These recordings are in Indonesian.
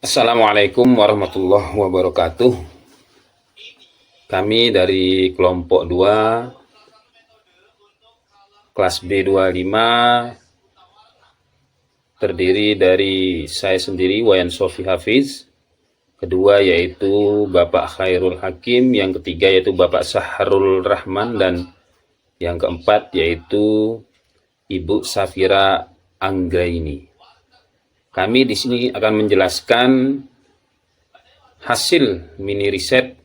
Assalamualaikum warahmatullahi wabarakatuh. Kami dari kelompok 2, kelas B25, terdiri dari saya sendiri, Wayan Sofi Hafiz, kedua yaitu Bapak Khairul Hakim, yang ketiga yaitu Bapak Sahrul Rahman, dan yang keempat yaitu Ibu Safira Anggraini. Kami di sini akan menjelaskan hasil mini riset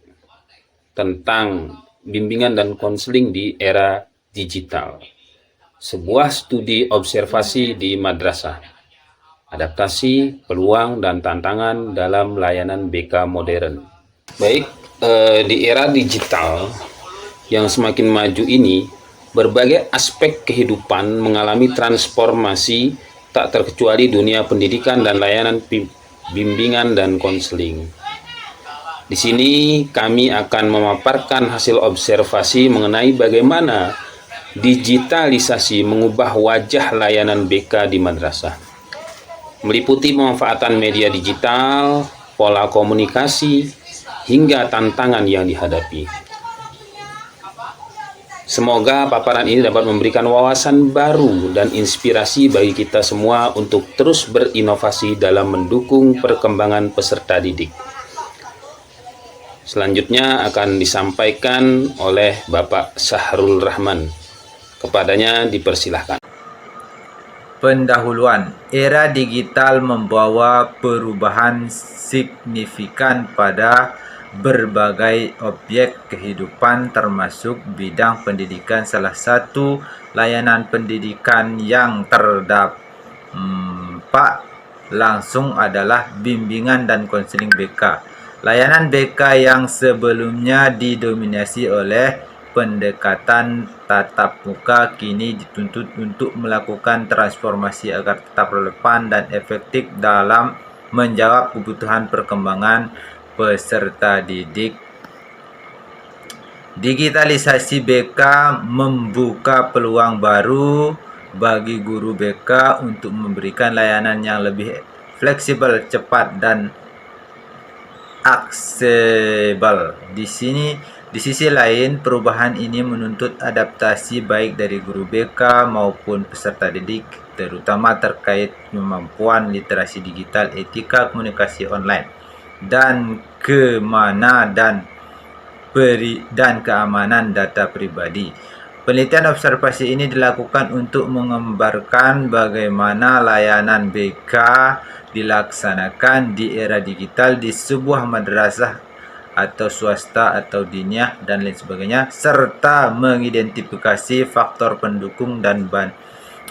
tentang bimbingan dan konseling di era digital. Sebuah studi observasi di madrasah. Adaptasi, peluang, dan tantangan dalam layanan BK modern. Baik, di era digital yang semakin maju ini, berbagai aspek kehidupan mengalami transformasi, tak terkecuali dunia pendidikan dan layanan bimbingan dan konseling. Di sini kami akan memaparkan hasil observasi mengenai bagaimana digitalisasi mengubah wajah layanan BK di madrasah, meliputi pemanfaatan media digital, pola komunikasi, hingga tantangan yang dihadapi. Semoga paparan ini dapat memberikan wawasan baru dan inspirasi bagi kita semua untuk terus berinovasi dalam mendukung perkembangan peserta didik. Selanjutnya akan disampaikan oleh Bapak Sahrul Rahman. Kepadanya dipersilahkan. Pendahuluan. Era digital membawa perubahan signifikan pada berbagai objek kehidupan termasuk bidang pendidikan. Salah satu layanan pendidikan yang terdampak langsung adalah bimbingan dan konseling BK. Layanan BK yang sebelumnya didominasi oleh pendekatan tatap muka kini dituntut untuk melakukan transformasi agar tetap relevan dan efektif dalam menjawab kebutuhan perkembangan peserta didik. Digitalisasi BK membuka peluang baru bagi guru BK untuk memberikan layanan yang lebih fleksibel, cepat, dan aksesibel. Di sisi lain, perubahan ini menuntut adaptasi baik dari guru BK maupun peserta didik, terutama terkait kemampuan literasi digital, etika komunikasi online, dan keamanan data pribadi. Penelitian observasi ini dilakukan untuk menggambarkan bagaimana layanan BK dilaksanakan di era digital di sebuah madrasah atau swasta atau diniyah dan lain sebagainya, serta mengidentifikasi faktor pendukung dan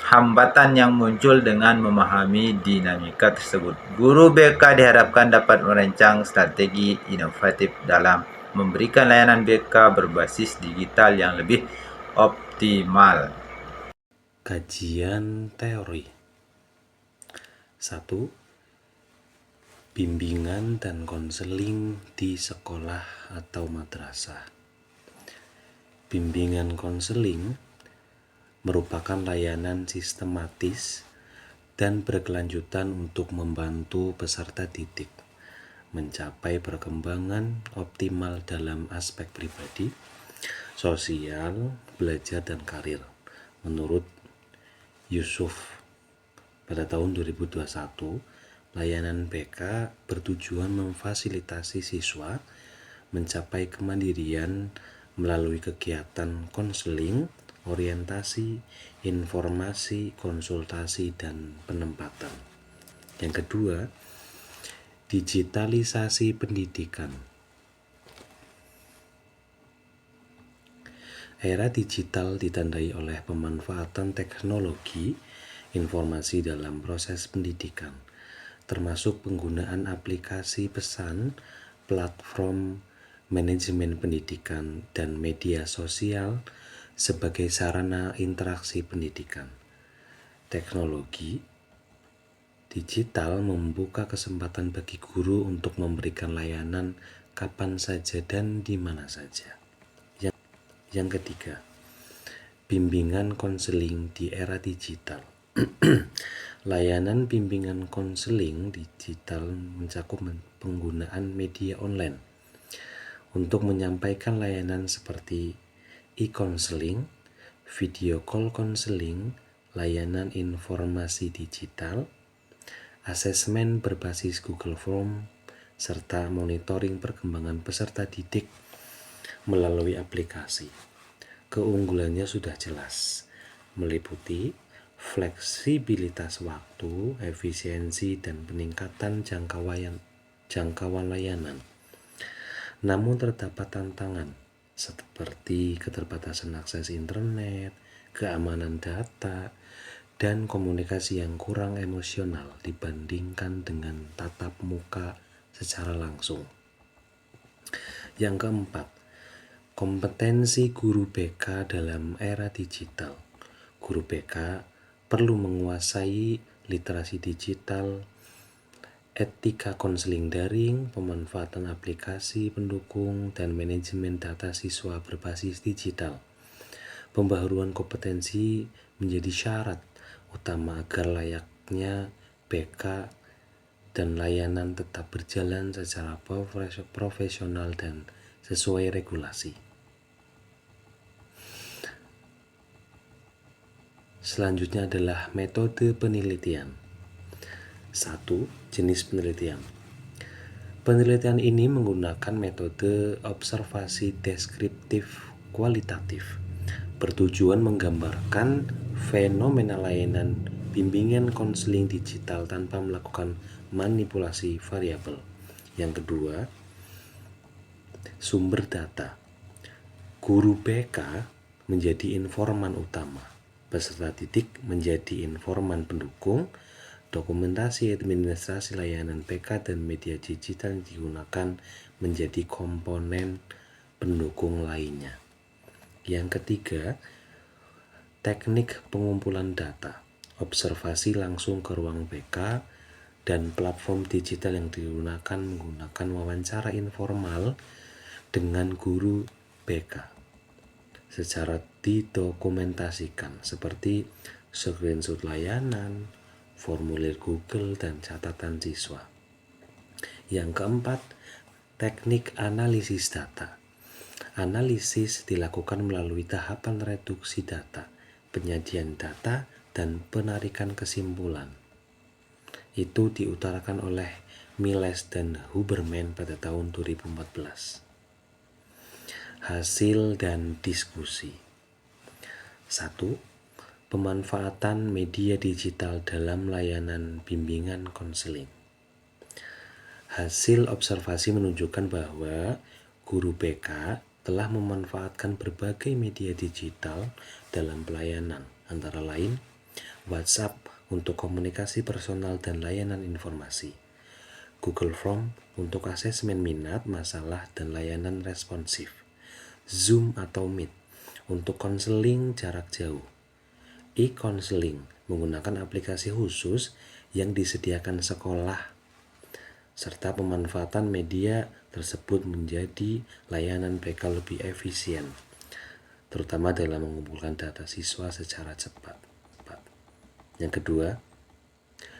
hambatan yang muncul dengan memahami dinamika tersebut. Guru BK diharapkan dapat merancang strategi inovatif dalam memberikan layanan BK berbasis digital yang lebih optimal. Kajian teori 1. Bimbingan dan konseling di sekolah atau madrasah. Bimbingan konseling merupakan layanan sistematis dan berkelanjutan untuk membantu peserta didik mencapai perkembangan optimal dalam aspek pribadi, sosial, belajar, dan karir. Menurut Yusuf, pada tahun 2021, layanan BK bertujuan memfasilitasi siswa mencapai kemandirian melalui kegiatan konseling, orientasi, informasi, konsultasi, dan penempatan. Yang kedua, digitalisasi pendidikan. Era digital ditandai oleh pemanfaatan teknologi informasi dalam proses pendidikan, termasuk penggunaan aplikasi pesan, platform manajemen pendidikan, dan media sosial sebagai sarana interaksi pendidikan. Teknologi digital membuka kesempatan bagi guru untuk memberikan layanan kapan saja dan di mana saja. Yang ketiga, bimbingan konseling di era digital. Layanan bimbingan konseling digital mencakup penggunaan media online untuk menyampaikan layanan seperti e-counseling, video call konseling, layanan informasi digital, asesmen berbasis Google Form, serta monitoring perkembangan peserta didik melalui aplikasi. Keunggulannya sudah jelas, meliputi fleksibilitas waktu, efisiensi, dan peningkatan jangkauan layanan. Namun terdapat tantangan seperti keterbatasan akses internet, keamanan data, dan komunikasi yang kurang emosional dibandingkan dengan tatap muka secara langsung. Yang keempat, kompetensi guru BK dalam era digital. Guru BK perlu menguasai literasi digital, etika konseling daring, pemanfaatan aplikasi pendukung, dan manajemen data siswa berbasis digital. Pembaharuan kompetensi menjadi syarat utama agar layaknya BK dan layanan tetap berjalan secara profesional dan sesuai regulasi. Selanjutnya adalah metode penelitian. 1. Jenis penelitian. Penelitian ini menggunakan metode observasi deskriptif kualitatif, bertujuan menggambarkan fenomena layanan bimbingan konseling digital tanpa melakukan manipulasi variabel. Yang kedua, sumber data. Guru BK menjadi informan utama, peserta didik menjadi informan pendukung. Dokumentasi administrasi layanan BK dan media digital yang digunakan menjadi komponen pendukung lainnya. Yang ketiga, teknik pengumpulan data, observasi langsung ke ruang BK, dan platform digital yang digunakan menggunakan wawancara informal dengan guru BK secara didokumentasikan seperti screenshot layanan, formulir Google, dan catatan siswa. Yang keempat, teknik analisis data. Analisis dilakukan melalui tahapan reduksi data, penyajian data, dan penarikan kesimpulan. Itu diutarakan oleh Miles dan Huberman pada tahun 2014. Hasil dan diskusi. 1. Pemanfaatan media digital dalam layanan bimbingan konseling. Hasil observasi menunjukkan bahwa guru BK telah memanfaatkan berbagai media digital dalam pelayanan, antara lain WhatsApp untuk komunikasi personal dan layanan informasi, Google Form untuk asesmen minat, masalah, dan layanan responsif, Zoom atau Meet untuk konseling jarak jauh, e-counseling menggunakan aplikasi khusus yang disediakan sekolah, serta pemanfaatan media tersebut menjadi layanan BK lebih efisien, terutama dalam mengumpulkan data siswa secara cepat. Yang kedua,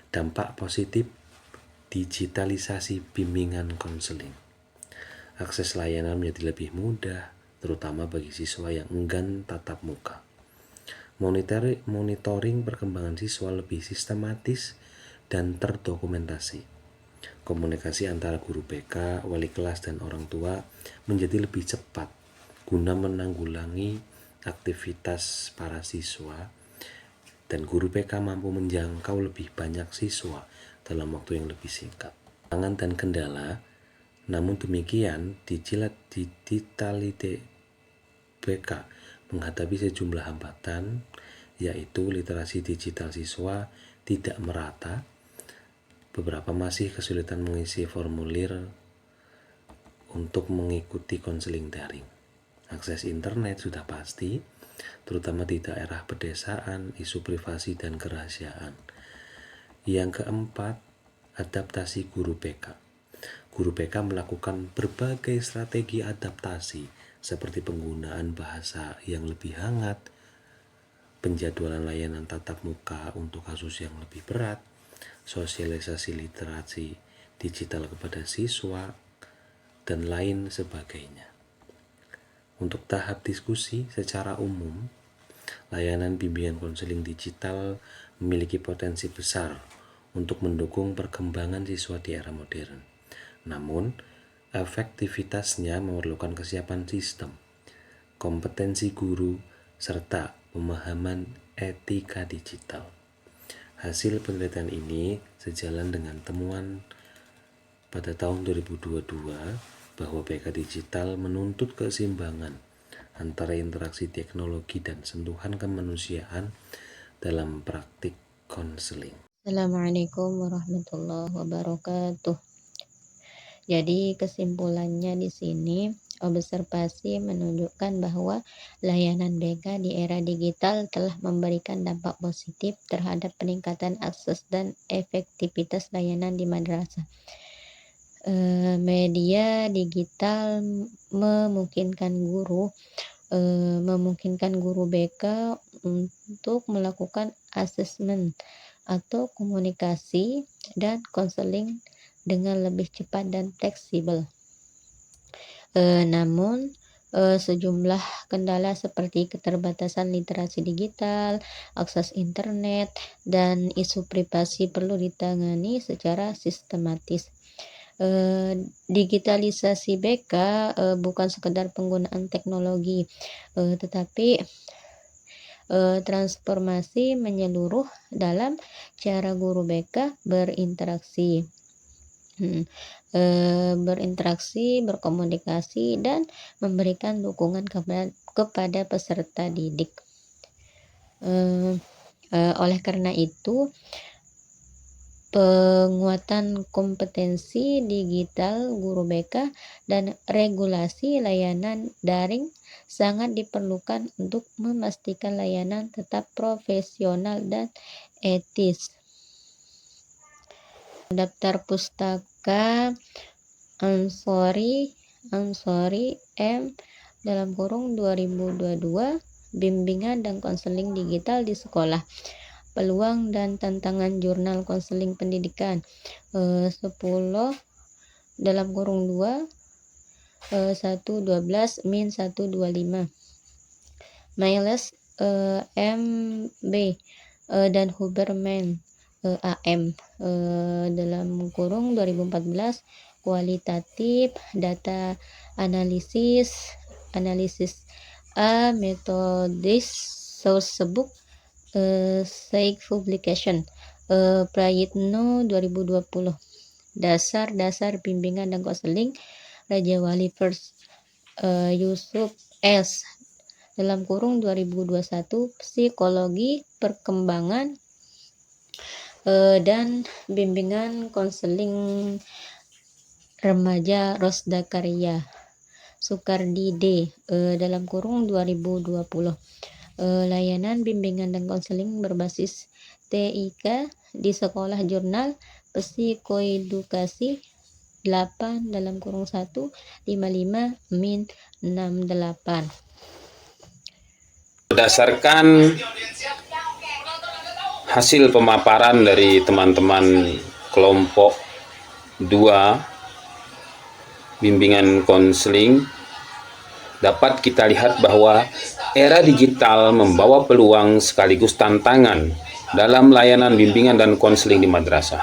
dampak positif digitalisasi bimbingan konseling. Akses layanan menjadi lebih mudah, terutama bagi siswa yang enggan tatap muka. Monitoring perkembangan siswa lebih sistematis dan terdokumentasi. Komunikasi antara guru BK, wali kelas, dan orang tua menjadi lebih cepat guna menanggulangi aktivitas para siswa, dan guru BK mampu menjangkau lebih banyak siswa dalam waktu yang lebih singkat. Tantangan dan kendala, namun demikian digitality BK menghadapi sejumlah hambatan, yaitu literasi digital siswa tidak merata, beberapa masih kesulitan mengisi formulir untuk mengikuti konseling daring. Akses internet sudah pasti, terutama di daerah pedesaan, isu privasi dan kerahasiaan. Yang keempat, adaptasi guru BK. Guru BK melakukan berbagai strategi adaptasi seperti penggunaan bahasa yang lebih hangat, penjadwalan layanan tatap muka untuk kasus yang lebih berat, sosialisasi literasi digital kepada siswa, dan lain sebagainya. Untuk tahap diskusi secara umum, layanan bimbingan konseling digital memiliki potensi besar untuk mendukung perkembangan siswa di era modern. Namun, efektivitasnya memerlukan kesiapan sistem, kompetensi guru, serta pemahaman etika digital. Hasil penelitian ini sejalan dengan temuan pada tahun 2022 bahwa BK digital menuntut keseimbangan antara interaksi teknologi dan sentuhan kemanusiaan dalam praktik konseling. Assalamualaikum warahmatullahi wabarakatuh. Jadi kesimpulannya di sini, observasi menunjukkan bahwa layanan BK di era digital telah memberikan dampak positif terhadap peningkatan akses dan efektivitas layanan di madrasah. Media digital memungkinkan guru BK untuk melakukan asesmen atau komunikasi dan konseling dengan lebih cepat dan fleksibel. Namun sejumlah kendala seperti keterbatasan literasi digital, akses internet, dan isu privasi perlu ditangani secara sistematis. Digitalisasi BK bukan sekedar penggunaan teknologi, tetapi transformasi menyeluruh dalam cara guru BK berinteraksi, berkomunikasi, dan memberikan dukungan kepada peserta didik. Oleh karena itu, penguatan kompetensi digital guru BK dan regulasi layanan daring sangat diperlukan untuk memastikan layanan tetap profesional dan etis. Daftar pustaka Ansori M (2022) bimbingan dan konseling digital di sekolah. Peluang dan tantangan jurnal konseling pendidikan 10(2) 112-125 Miles MB dan Huberman AM (2014) kualitatif data analisis A methodis sourcebook Seik Publication Prayitno 2020 dasar bimbingan dan konseling Raja Wali First Yusuf S. (2021) psikologi perkembangan dan bimbingan konseling remaja Rosda Karya Sukardi D. (2020) layanan bimbingan dan konseling berbasis TIK di sekolah jurnal psikoedukasi 8(1) 55-68. Berdasarkan hasil pemaparan dari teman-teman kelompok 2 bimbingan konseling, dapat kita lihat bahwa era digital membawa peluang sekaligus tantangan dalam layanan bimbingan dan konseling di madrasah.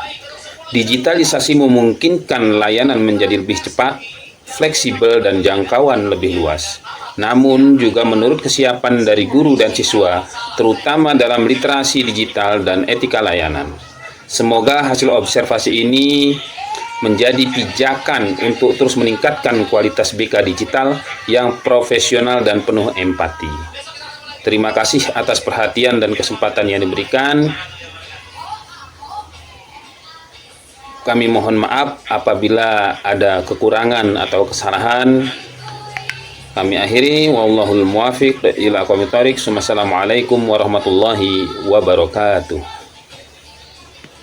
Digitalisasi memungkinkan layanan menjadi lebih cepat, fleksibel, dan jangkauan lebih luas. Namun juga menurut kesiapan dari guru dan siswa, terutama dalam literasi digital dan etika layanan. Semoga hasil observasi ini menjadi pijakan untuk terus meningkatkan kualitas BK digital yang profesional dan penuh empati. Terima kasih atas perhatian dan kesempatan yang diberikan. Kami mohon maaf apabila ada kekurangan atau kesalahan. Kami akhiri, wallahul muwafiq ila aqwamit thoriq. Wassalamualaikum warahmatullahi wabarakatuh.